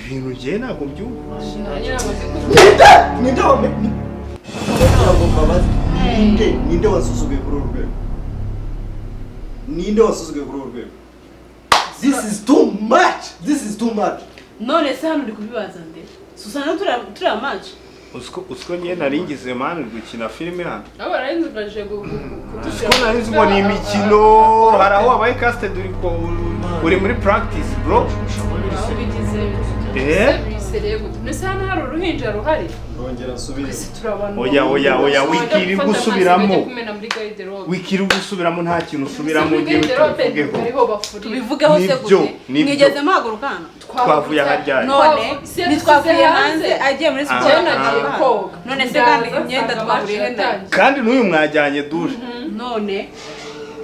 ibintu je ntabwo mbyumva. Ninde wasuzuguye kuri urwego? Ninde wasuzuguye kuri urwego? This is too much. This is too much. None se hano uri kubibaza nde? Susana turi amaje. Usko njye naringize mani gukina filime hano. Abo barinzuraje kudushira. Usko narinzi ngo ni imikino, haraho abaye casted uri muri practice bro. Nisana hari uruhinja ruhari. Ngongera nsubire. Oya wikiri gusubiramo. Wikiri gusubiramo nta kintu usubiramo ngiye tubivugeho. Tubivugeho se gute? Mwigeze magurukana? Twavuye aharyari. None nitwavuye hanze agiye muri siporo nagiye koga. None se kandi imyenda twaburiye ndani. Kandi n'uyu mwajyanye dushe. None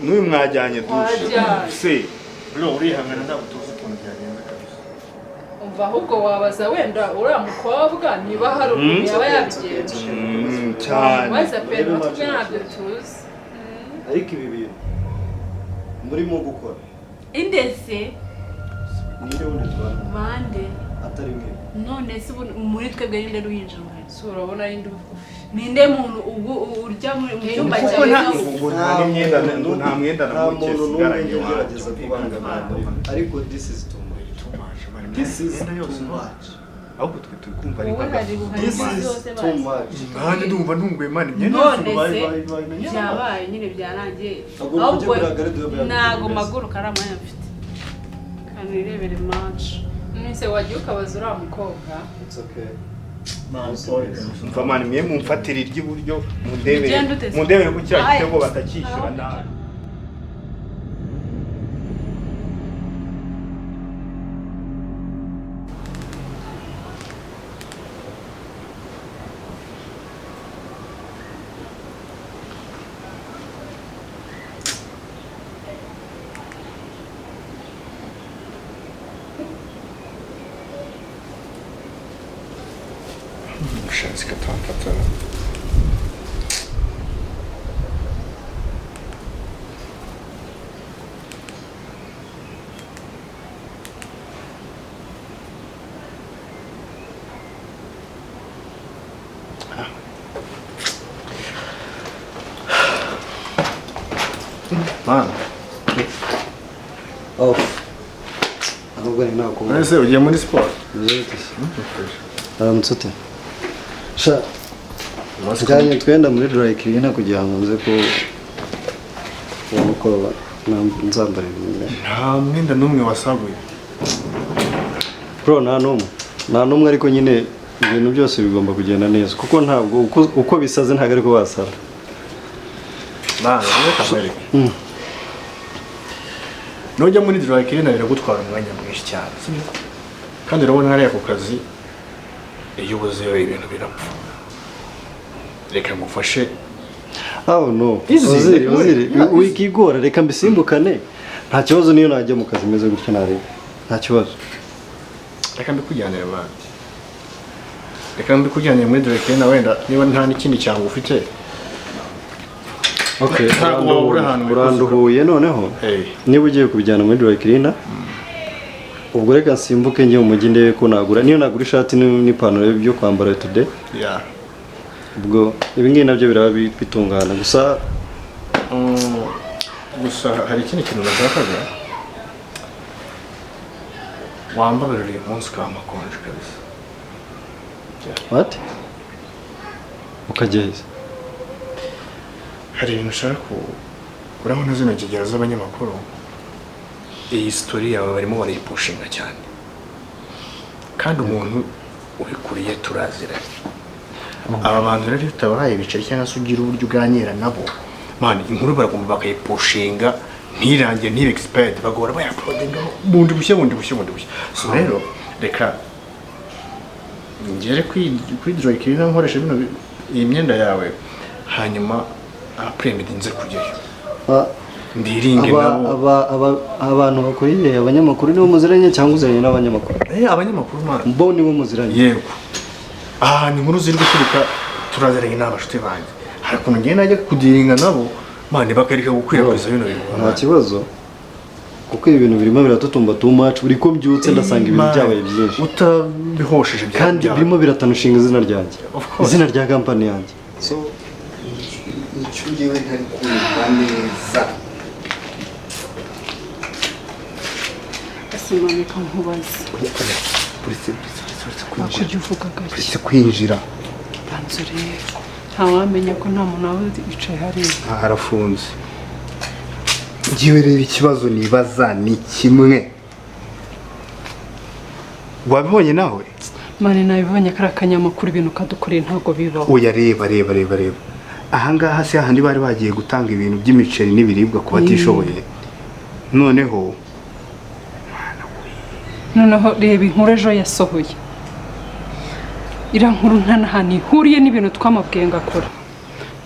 n'uyu mwajyanye dushe. Se bro urihangana ndabutuza ukuntu byagenze kabisa. umva ahubwo wabaza wenda uriya mukobwa niba hari umuntu yaba yabigenje. Cyane. Waza pe natwe ntabyo tuzi. Ariko ibi bintu murimo gukora Indese ninde wundi twana bande atari mwe. none se muri twebwe ninde ruhinja ruhari? So urabona indi ninde muntu urya mu cyumba cyawe nta myenda nta mwenda na muke sigaranye wagerageza kubangamira ariko this is too much. This is too much. ahubwo turi kumva ari This is too much. kandi ndumva ntunguye mani myenda byabaye nyine byarangiye ahubwo ntago maguru karamanya mfite kandi irebere match nise wagiye ukabaza uriya mukobwa. It's okay. mva mani mwe mumfatira iry'iburyo mundebere ku kiriya gitego batakishyura nabi. Mushatse katamfatana. Man. Off. Ahubwo ni nako. Ese ugiye muri sport? Aramutse. Sha. Njyanye twenda muri dry cleaner kugira ngo nze ko uko nzambara ibintu. Nta mwenda n'umwe wasaguye. Bro nta numwe ariko nyine ibintu byose bigomba kugenda neza kuko ntabwo uko bisaze ntago ariko basara. Reka mwereke. Nujya muri dry cleaner biragutwara umwanya mwinshi cyane. Kandi urabona hariya ku kazi iyo ubuzeyo ibintu birapfa. Reka ngufashe. Oh no. Uziri. Wikigora reka mbisimbukane. Nta kibazo niyo najya mu kazi meze gutyo nari. Nta kibazo. Reka mbikujyanire bana. Reka mbikujyanire muri dry cleaner wenda niba nta n'ikindi cyangwa ufite. Okay, uranduhuye noneho. Niba ugiye kubijyana muri dry cleaner. Ubwo reka nsimbuke njye mu mujyi ndebe ko nagura. Niyo nagura ishati n'ipantaro byo kwambara today. Yeah. Ubwo ibingiye nabyo biraba bitungana gusa hari ikindi kintu nashakaga. Wambabarira umunsi kamakonje kabisa. What? Ukageze. Hari ibintu ushaka urabona zino ngegera z'abanyamakuru. Iyi story yawe barimo barayipushinga cyane. Kandi umuntu ubikuriye turaziranye. Aba bantu rero utabahaye bicari cyangwa se ugira uburyo uganira nabo. Man, inkuru baragomba bakayipushinga ntirangiye ntibe expert bagora bayaploadinga bundi bushye. So rero reka ngere kuri dry cleaner nkoresha bino iyi myenda yawe hanyuma apremid nze kujyayo. Ndiringe nabo abantu bakuriye abanyamakuru nibo muziranye cyangwa uzanye n'abanyamakuru? Abanyamakuru man. Bo nibo muziranye. Yego. Ni inkuru ziri guturika turazeranye n'abashuti banjye. Ariko ngiye najya kudiringa nabo mane bakarika gukwirakwiza bino bintu. Nta kibazo. kuko ibi bintu birimo biratutumba too much buri ko mbyutse ndasanga ibintu byabaye byinshi utabihosheje kandi birimo biratanushinga izina ryanjye izina rya kampani yanjye so icyo ngewe ntari kumva neza asimanika nkubaze kujya uvuga gake uretse kwinjira banza urebe ntawamenya ko nta muntu waba yicaye hariya harafunze ngewe rero ikibazo nibaza ni kimwe wabibonye nawe mani nabibonye kari akanyamakuru ibintu kadukoreye ntabwo bibaho oya reba ahangaha se hahandi bari bagiye gutanga ibintu by'imiceri n'ibiribwa ku batishoboye noneho reba inkuru ejo yasohoye iriya nkuru nta n'ahantu ihuriye n'ibintu twamubwiye ngo akora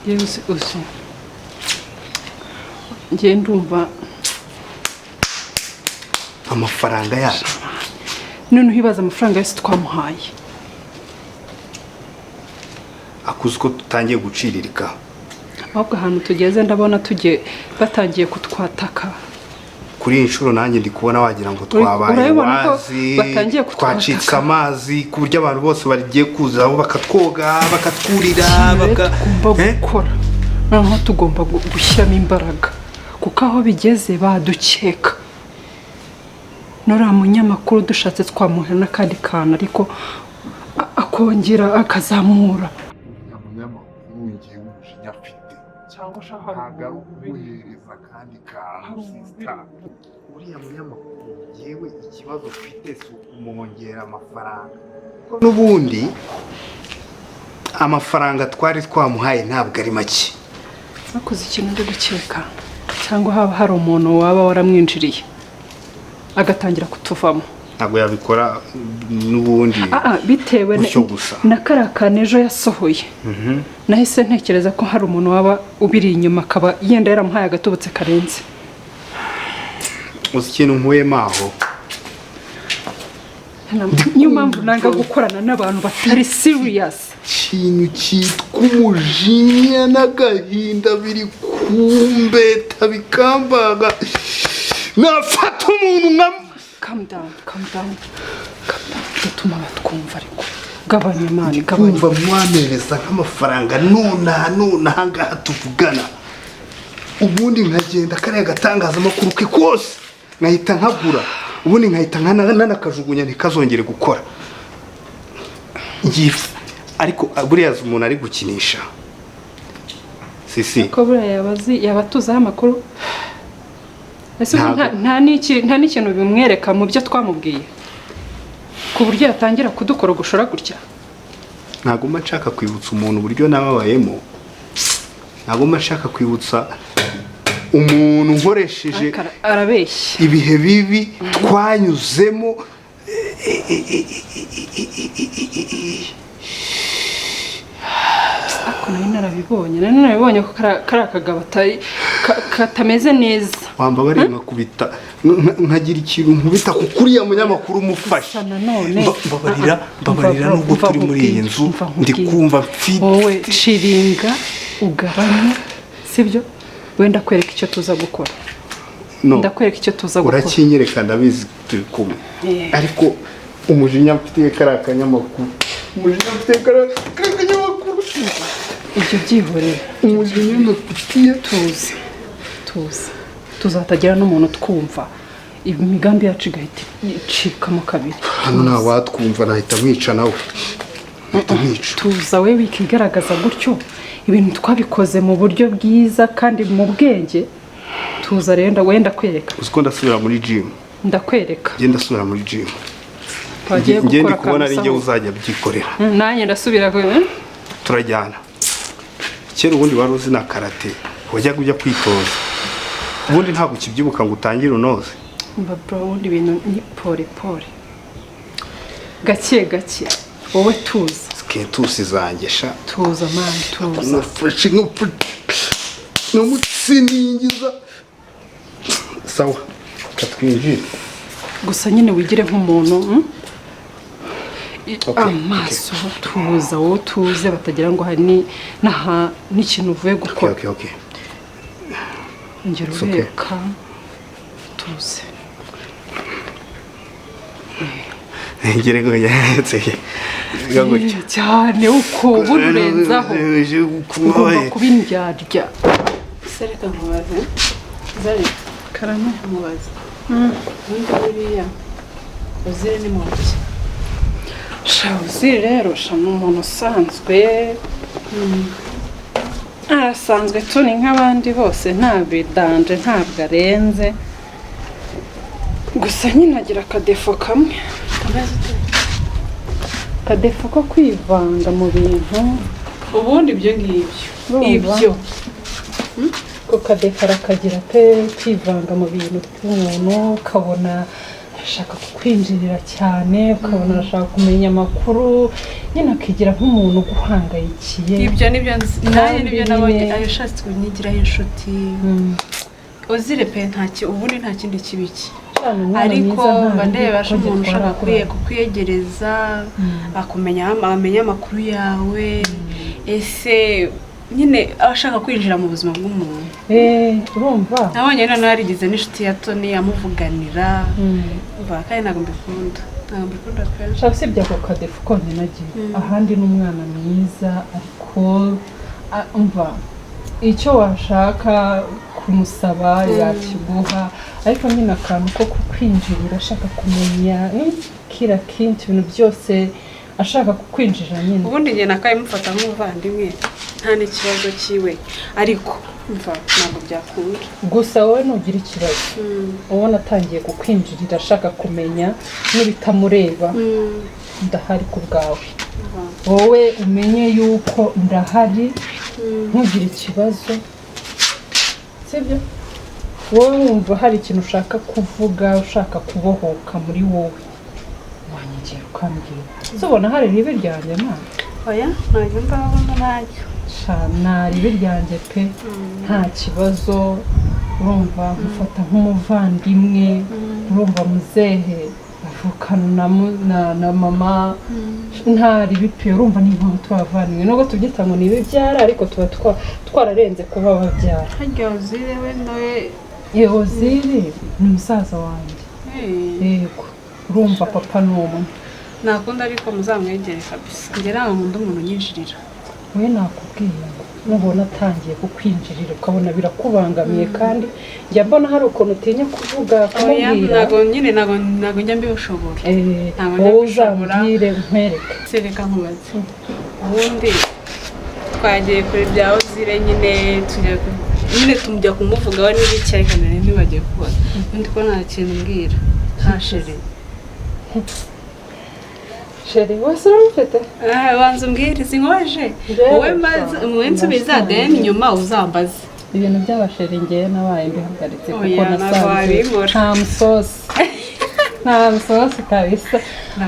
yewe uzi njye ndumva amafaranga yacu none uhibaza amafaranga yose twamuhaye akuze ko tutangiye guciririka ahubwo ahantu tugeze ndabona tugiye batangiye kutwataka kuri iyi nshuro nanjye ndi kubona wagira ngo twabaye wazi twacitse amazi ku buryo abantu bose bagiye kuzaho bakatwoga bakatwurira gukora noneho tugomba gushyiramo imbaraga kuko aho bigeze badukeka nuriya munyamakuru dushatse twamuha n'akandi kantu ariko akongera akazamura umunyamakuru ngewe umujinya afite cyangwa ushaka ntabwo ari ukuguhereza akandi kantu sisita uriya munyamakuru ngewe ikibazo ufite si ukumwongera amafaranga n'ubundi amafaranga twari twamuhaye ntabwo ari make bakoze ikintu ndi gukeka cyangwa haba hari umuntu waba waramwinjiriye agatangira kutuvamo ntabwo yabikora n'ubundi bitewe na kariya kantu ejo yasohoye nahise ntekereza ko hari umuntu waba ubiri inyuma akaba yenda yaramuhaye agatubutse karenze uzi ikintu nkuyemo aho niyo mpamvu nanga gukorana n'abantu batari siriyasi ikintu cyitwa umujinya n'agahinda biri kumbeta bikambaga nafata umuntu nka calm down gatuma batwumva ariko gabanya imana gabanya kumva mwamereza nk'amafaranga none ahangaha tuvugana ubundi nkagenda kariya gatangazamakuru ke kose nkahita nkagura ubundi nkahita nkanakajugunya ntikazongere gukora ariko buriya umuntu ari gukinisha sisi ko buriya yaba atuzaho amakuru nta n'ikintu bimwereka mu byo twamubwiye ku buryo yatangira kudukora gushora gutya ntabwo mba nshaka kwibutsa umuntu uburyo nababayemo ntabwo mba nshaka kwibutsa umuntu nkoresheje arabeshya ibihe bibi twanyuzemo narabibonye ko kari akagabo katameze neza wambabariye nkakubita nkagira ikintu nkubita kuko uriya munyamakuru umufasha mbabarira nubwo turi muri iyi nzu ndi kumva mfite wowe ciringa ugabanye sibyo wenda kwereka icyo tuza gukora ndakwereka icyo tuza gukora urakinyereka ndabizi turi kumwe ariko umujinya mfitiye kari akanyamakuru ibyo byihorera umujinya mfitiye tuzatagira n'umuntu twumva imigambi yacu igahita icikamo kabiri hano nta watwumva nahita mwica nawe tuza we wikigaragaza gutyo ibintu twabikoze mu buryo bwiza kandi mu bwenge tuza rero wenda kwereka uzi ko ndasubira muri gym ndakwereka ngenda ndasubira muri gym twagiye gukora kubona ari njye uzajya byikorera nanjye ndasubira turajyana kera ubundi wari uzi na karate wajyaga ujya kwitoza ubundi ntabwo ukibyibuka ngo utangire unoze ubundi ibintu ni pole gake wowe tuza sketusi zanjye sha tuza mani tuza nufashe n'umutsiningiza sawa katwinjire gusa nyine wigire nk'umuntu amaso tuza wowe tuze batagira ngo hari n'ikintu uvuye gukora okay ngero ureka tuze ngire ngo yatse gutya cyane uko burenzaho ugomba kubindyarya sereka nkubaze zari karame mubaze undi buriya uzire ni muntu uzire rero ni umuntu usanzwe arasanzwe tuni nk'abandi bose nta bidanje ntabwo arenze gusa nyine agira akadefo kamwe akadefo ko kwivanga mu bintu ubundi ibyo ngibyo ibyo ko kadefo arakagira pe kwivanga mu bintu by'umuntu ukabona arashaka kukwinjirira cyane ukabona arashaka kumenya amakuru nyine akigira nk'umuntu uguhangayikiye ibyo nibyo nawe nibyo nabonye ayashatse kunyigiraho inshuti uzire pe ubundi nta kindi kibiki ariko ndeba umuntu ushaka kukwiyegereza amenya amakuru yawe ese nyine ashaka kwinjira mu buzima bw'umuntu urumva nabonye rero narigize n'inshuti ya Tony yamuvuganira kandi ntabwo mbikunda pe usibye ako kadefo ko nagiye ahandi n'umwana mwiza ariko umva icyo washaka kumusaba yakiguha ariko nyine akantu ko kukwinjirira ashaka kumenya kira kintu ibintu byose ashaka kukwinjira nyine ubundi njye nakayimufata nk'umuvandimwe nta n'ikibazo kiwe ariko mva ntabwo byakunda gusa wowe nugira ikibazo ubona atangiye kukwinjirira ashaka kumenya n'ibitamureba ndahari ku bwawe wowe umenye yuko ndahari ntugire ikibazo sibyo wowe wumva hari ikintu ushaka kuvuga ushaka kubohoka muri wowe wanyegera ukambwira ubona hari ribi ryanjye mwana oya ntabwo mbabona ntacyo nta ribi ryanjye pe nta kibazo urumva gufata nk'umuvandimwe urumva muzehe avukana na mama nta ribi pe urumva n'impamvu twavaniwe nubwo tubyita ngo ni ibibyara ariko tuba twararenze kuba babyara harya uzire we nawe uzire ni musaza wanjye yego urumva papa ni umwe nakunda ariko muzamwegere kabisa njye ntabwo nkunda umuntu unyinjirira we nakubwiye nubona atangiye kukwinjirira ukabona birakubangamiye kandi njya mbona hari ukuntu utinya kuvuga kumubwira ntabwo njya mbibishobora wowe uzambwire nkwereke sereka nkubaze ubundi twagiye kure bya uzire nyine tumujya kumuvugaho n'ibiki ariko nari ntibagiye kubona ubundi ko nta kintu mbwira nta shere Sheri wese urumfite wanze umbwire sinkoje wowe nsubiza then nyuma uzambaze ibintu by'abasheri ngewe nabaye mbihagaritse kuko nasanze nta musosi kabisa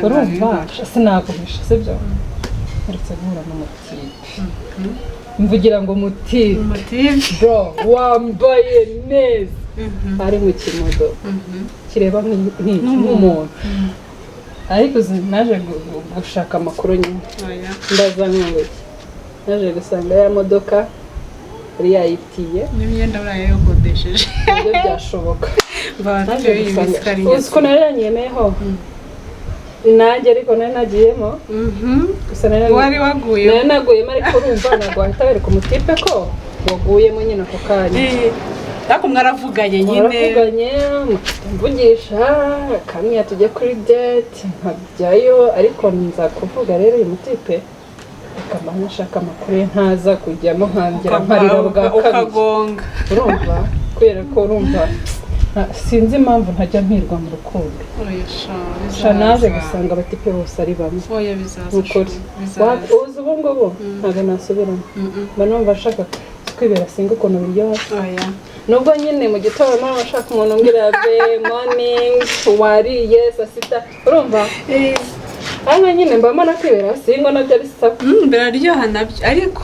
urumva sinaguhisha sibyo uretse guhura n'umutipe mvugira ngo mutipe bro wambaye neza ari mu kimodo kireba nk'umuntu ariko naje gushaka amakuru nyine ndaza ngo naje gusanga ya modoka yari yayitiye n'imyenda uraye yokodesheje ibyo byashoboka uzi ko nari yanyemeyeho nanjye ariko nari nagiyemo gusa wari waguyemo nari naguyemo ariko urumva ntabwo wahita wereka umutipe ko waguyemo nyine ako kanya ariko mwaravuganye mvugisha kamwe tujye kuri date nkajyayo ariko nza kuvuga rero uyu mutipe akaba nashaka amakuru ye ntaza kujyamo nkangira mparira bwa kabiri urumva kubera ko urumva sinzi impamvu ntajya mpirwa mu rukundo naje gusanga abatipe bose ari bamwe ukuri uzi ubu ngubu ntabwo nasubiramo mba numva ashaka kwibera singa ukuntu biryoha nubwo nyine mu gitondo nashaka umuntu umbwira morning wariye saa sita urumva ariko nyine mbamo nakwibera singa nabyo ari sawa biraryoha nabyo ariko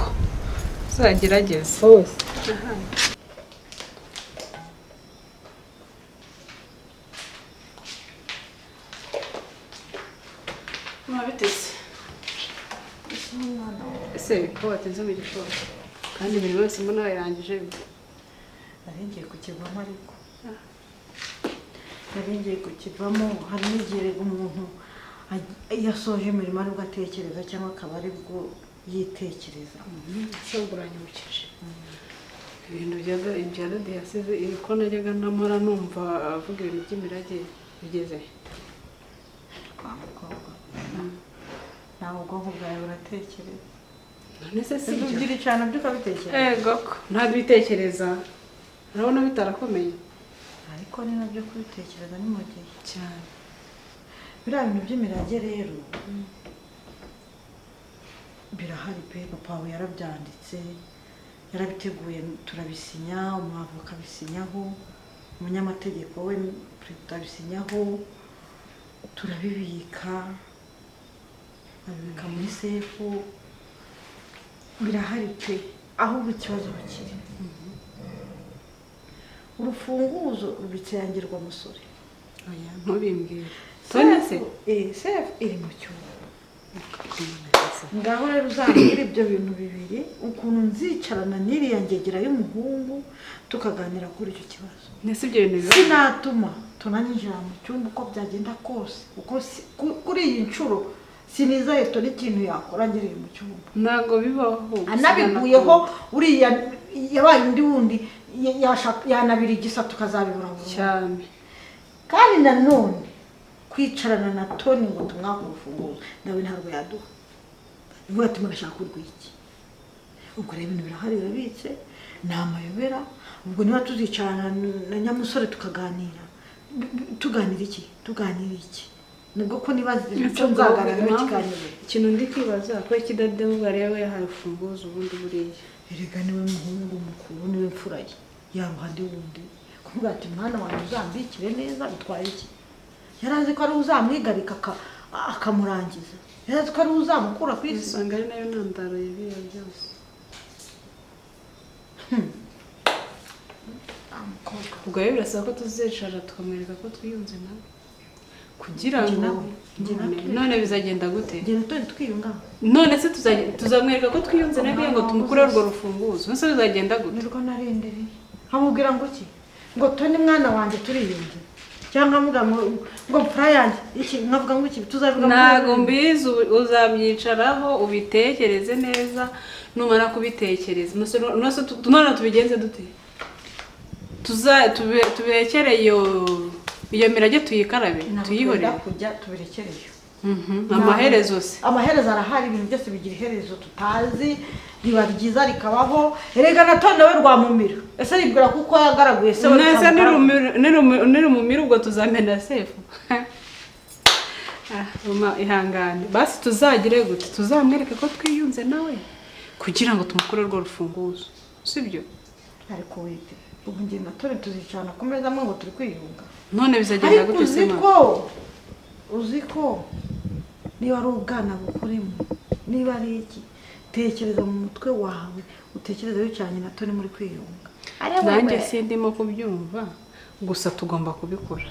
uzagerageza hose mwabiteze ese ko wateze mu gitondo kandi buri wese mbona yarangije ngiye kukivamo ariko ngiye kukivamo hari n'igihe umuntu yasoje imirimo aribwo atekereza cyangwa akaba aribwo yitekereza. ese uranyibukije ibintu bya Dade yasize ko najyaga namara numva avuga ibintu by'imirage bigeze Wa mukobwa nawe ubwonko bwawe buratekereza. none se si Ugira icana byo ukabitekereza. ego ko ntabitekereza urabona bitarakomeye Ariko ni nabyo kubitekereza ni mu gihe. cyane Biriya bintu by'imirage rero birahari pe, papa wawe yarabyanditse yarabiteguye turabisinya, umwavoka abisinyaho, umunyamategeko we perezida abisinyaho, turabibika abibika muri sefu, birahari pe. Ahubwo ikibazo kiri urufunguzo rubitsangirwa musore. oya ntubimbwire tone se sefu iri mu cyumba. Ngaho rero uzambwira ibyo bintu bibiri ukuntu nzicarana n'iriya ngegera y'umuhungu tukaganira kuri icyo kibazo. nese ibyo bintu biba Sinatuma tunanyinjira mu cyumba uko byagenda kose kuko kuri iyi nshuro sinizaye toni ikintu yakora ngereye mu cyumba. ntago bibaho Anabiguyeho uriya yabaye undi wundi yanabira igisa tukazabibura cyane. kandi nanone kwicarana na Toni ngo tumwaka urufunguzo nawe ntabwo yaduha. Bivuga ati murashaka urwiki. Ubwo rero ibintu birahari birabitse ni amayobera. Ubwo niba tuzicarana na nyamusore tukaganira tuganira iki nibwo ko nibaza icyo nzaganira n'ikiganiro. ikintu ndi kwibaza ko Dade ubwo rero yahaye urufunguzo ubundi buriya Erega niwe muhungu mukuru niwe mfura ye yaruhande wundi kuvuga ati mwana wanjye uzambikire neza bitwaye iki. Yarazi ko ari uzamwigarika akamurangiza. Yarazi ko ari uzamukura ku isi. usanga ari nayo ntandaro y'ibiyo byose. ubwo rero birasaba ko tuzicara tukamwereka ko twiyunze nawe kugira ngo none bizagenda gute Ngena Toni twiyunga. none se tuzamwereka ko twiyunze nawe kugira ngo tumukure urwo rufunguzo none se bizagenda gute Nirwo narendereye. Hamubwira ngo iki? Ngo Toni mwana wanjye turiyunze. Cyangwa muga ngo mfura yanjye iki nkavuga ngo iki tuzavuga ntago mbizi uzabyicaraho ubitekereze neza numara kubitekereza none tubigenze dute tubekere iyo mirage tuyikarabe tuyihorere kujya tubirekereyo. amaherezo se Amaherezo arahari ibintu byose bigira iherezo tutazi riba ryiza rikabaho. Erega na Toni nawe rwamumira. Ese ribwira kuko yagaraguye se nese nirumumira ubwo tuzamena sefu ihangane basi tuzagire gute tuzamwereke ko twiyunze nawe kugira ngo tumukure urwo rufunguzo sibyo. ariko wite ubu ngiye na Toni tuzicana ku meza amwe ngo turi kwiyunga. none bizagenda gute se uzi ko niba ari ubwana bukurimo niba ari iki tekereza mu mutwe wawe utekereza wicanye na Toni muri kwiyunga. nanjye sindimo kubyumva gusa tugomba kubikora.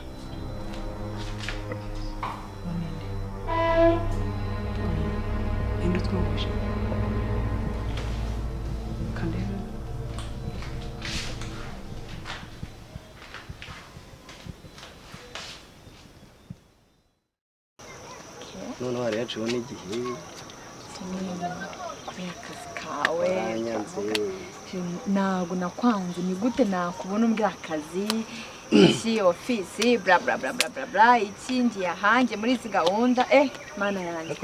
noneho hari yaciwe n'igihe akazi kawe ntabwo nakwanze ni gute nakubona umbwira akazi iki ofisi bla bla bla bla bla bla iki ngiye ahanjye muri izi gahunda mana yanjye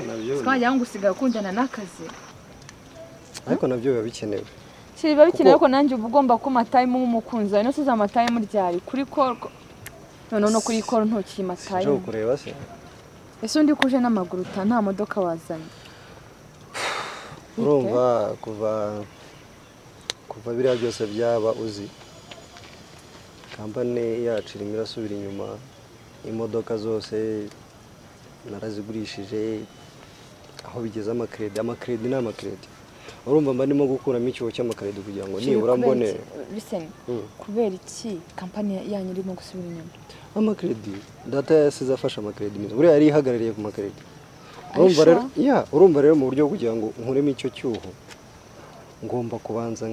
twajya ngo usigaye ukundana n'akazi ariko nabyo biba bikenewe biba bikenewe ko nanjye uba ugomba ko amatayimu nk'umukunzi wawe nose amatayimu ryari kuri koro noneho no kuri koro ntukiri matayimu uje kureba se ese undi kuje n'amaguru nta modoka wazanye urumva kuva biriya byose byaba uzi kampani yacu irimo irasubira inyuma imodoka zose narazigurishije aho bigeze amakredi ni amakredi urumva mba ndimo gukuramo icyuho cy'amakredi kugira ngo nibura mbone kubera iki kampani yanyu irimo gusubira inyuma amakredi data yasize afashe amakredi neza buriya yari ihagarariye ku makredi urumva rero mu buryo bwo kugira ngo nkuremo icyo cyuho ngomba kubanza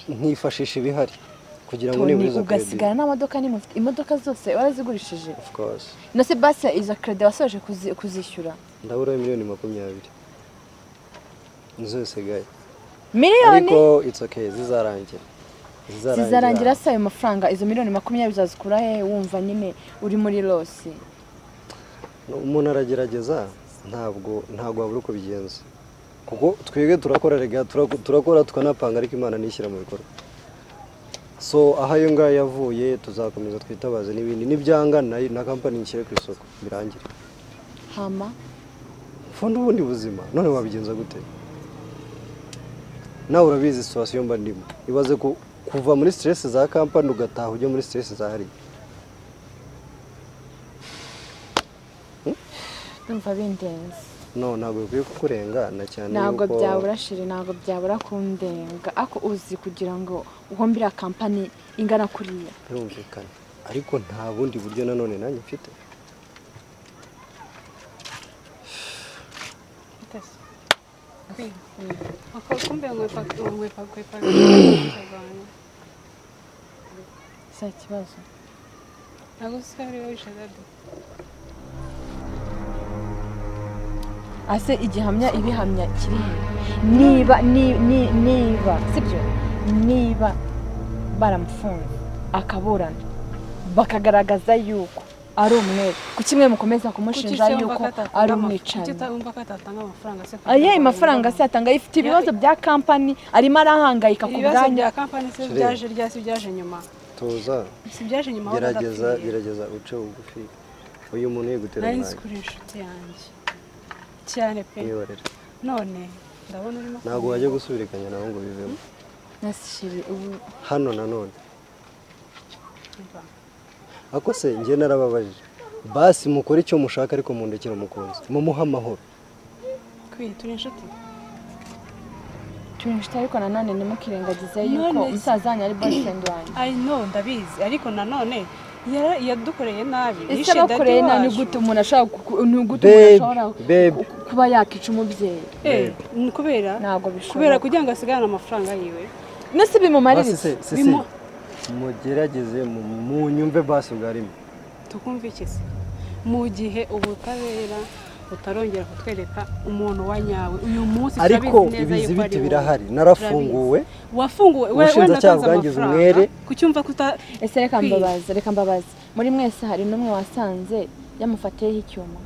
nkifashisha ibihari kugira ngo niburiza ugasigara n'amamodoka nimufite imodoka zose warazigurishije of course no se basi izo credit wasoje kuzishyura ndabura miliyoni 20 nizo zisigaye miliyoni ariko it's okay zizarangira se ayo mafaranga izo miliyoni 20 uzazikura he wumva nyine uri muri losi umuntu aragerageza ntabwo wabura uko bigenza kuko twebwe turakora rega turakora tukanapanga ariko Imana nishyira mu bikorwa so aho ayo ngayo yavuye tuzakomeza twitabaze n'ibindi nibyangana na company nshyire ku isoko birangire hama fundi ubundi buzima none wabigenza gute nawe urabizi situation mba ndimo ibaze ko kuva muri stress za company ugataha ujye muri stress za hari ndumva bindenze no ntabwo bikwiye kukurenga na cyane ntabwo byabura shiri ntabwo byabura kundenga ako uzi kugira ngo uhombira company ingana kuriya birumvikana ariko nta bundi buryo nanone nanjye mfite kumbe sa kibazo ntabwo usabire wishaga ase igihamya ibihamya kiri niba sibyo niba baramufunze akaburana bakagaragaza yuko ari umwere ku kimwe mukomeza kumushinja yuko ari umwicanyi aye mafaranga se atanga ifite ibibazo bya company arimo arahangayika ku bwanyu bya company se byaje nyuma tuza si byaje nyuma gerageza uce ugufi uyu muntu yegutera nayo nzikuri inshuti yanjye cyane pe none ndabona urimo ntabwo wajya gusubirikanya naho ngo bivemo nasishiri ubu hano nanone ako se njye narababajije basi mukore icyo mushaka ariko mundekera umukunzi mumuha amahoro turi inshuti ariko nanone ntimukirengagize yuko umusaza wanyu ari boyfriend wanyu I know ndabizi ariko nanone yadukoreye nabi ese bakoreye nabi gute umuntu ashaka kuba yakica umubyeyi kubera ntabwo bishobora kubera kugira ngo asigarane amafaranga yiwe nese bimumarira mugerageze mu nyumve basi bwarimo tukumva iki se mu gihe ubutabera utarongera kutwereka umuntu wa nyawe uyu munsi ariko ibizibiti birahari narafunguwe wafunguwe ubushinjacyaha bwangiza umwere kucyumva kuta ese reka mbabaze muri mwese hari n'umwe wasanze yamufatiyeho icyuma